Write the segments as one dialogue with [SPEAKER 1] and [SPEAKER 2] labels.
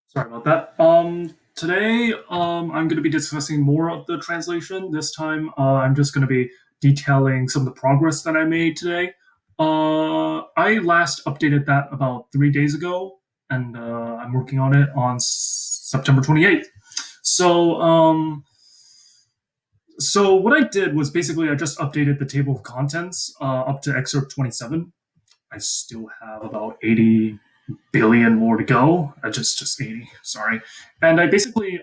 [SPEAKER 1] Sorry about that. Today, I'm going to be discussing more of the translation. This time, I'm just going to be detailing some of the progress that I made today. I last updated that about 3 days ago, and I'm working on it on September 28th. So, so what I did was basically I just updated the table of contents up to excerpt 27. I still have about 80 billion more to go. Just 80, sorry. And I basically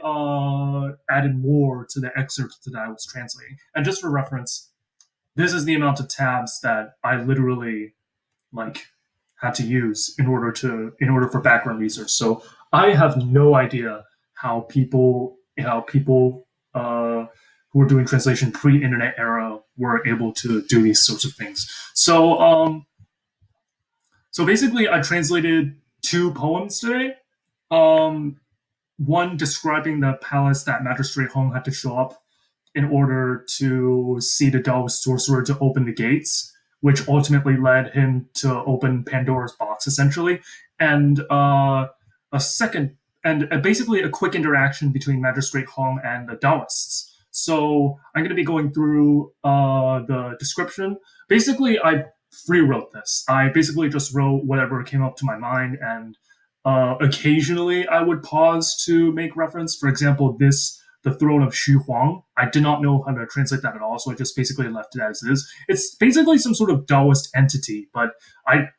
[SPEAKER 1] added more to the excerpt that I was translating. And just for reference, this is the amount of tabs that I literally like had to use in order for background research. So I have no idea how people who were doing translation pre-internet era were able to do these sorts of things. So basically, I translated two poems today. Um, One describing the palace that Magistrate Hong had to show up in order to see the Daoist sorcerer to open the gates, which ultimately led him to open Pandora's box, essentially. And a second, and basically a quick interaction between Magistrate Hong and the Daoists. So I'm going to be going through the description. Basically, I free wrote this. I basically just wrote whatever came up to my mind, and occasionally I would pause to make reference. For example, the throne of Xu Huang. I did not know how to translate that at all, so I just basically left it as is. It's basically some sort of Taoist entity, but I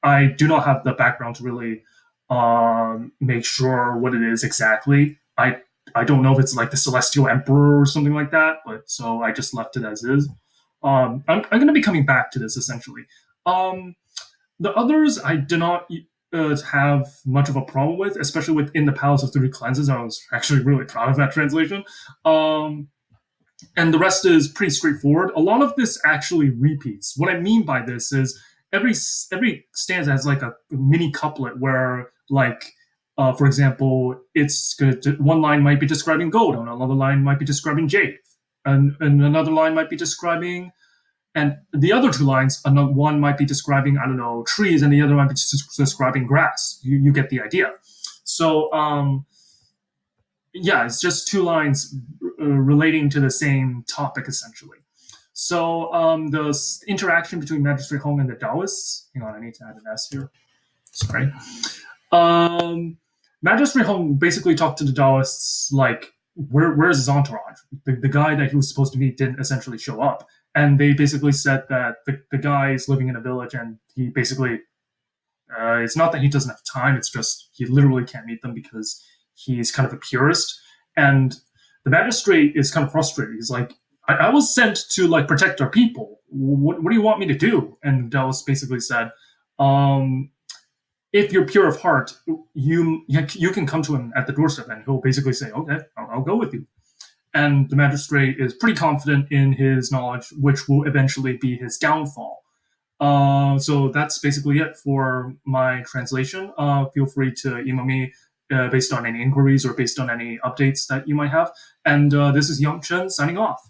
[SPEAKER 1] I do not have the background to really make sure what it is exactly. I don't know if it's like the Celestial Emperor or something like that, but so I just left it as is. I'm going to be coming back to this essentially. Um, the others I do not have much of a problem with, especially within the Palace of Three Cleanses. I was actually really proud of that translation. Um, and the rest is pretty straightforward. A lot of this actually repeats. What I mean by this is every stanza has like a mini couplet where, like, for example, one line might be describing gold, and another line might be describing jade, and another line might be describing, and the other two lines, one might be describing, I don't know, trees, and the other might be describing grass. You get the idea. So yeah, it's just two lines relating to the same topic essentially. So the interaction between Magistrate Hong and the Daoists. Hang on, I need to add an S here. Sorry. Um, Magistrate Hong basically talked to the Daoists like, where's his entourage? The guy that he was supposed to meet didn't essentially show up. And they basically said that the guy is living in a village, and he basically, it's not that he doesn't have time, it's just he literally can't meet them because he's kind of a purist. And the magistrate is kind of frustrated. He's like, I was sent to like protect our people. What do you want me to do? And Dallas basically said, um, if you're pure of heart, you can come to him at the doorstep, and he'll basically say, okay, I'll go with you. And the magistrate is pretty confident in his knowledge, which will eventually be his downfall. So that's basically it for my translation. Feel free to email me based on any inquiries or based on any updates that you might have. And this is Young Chen signing off.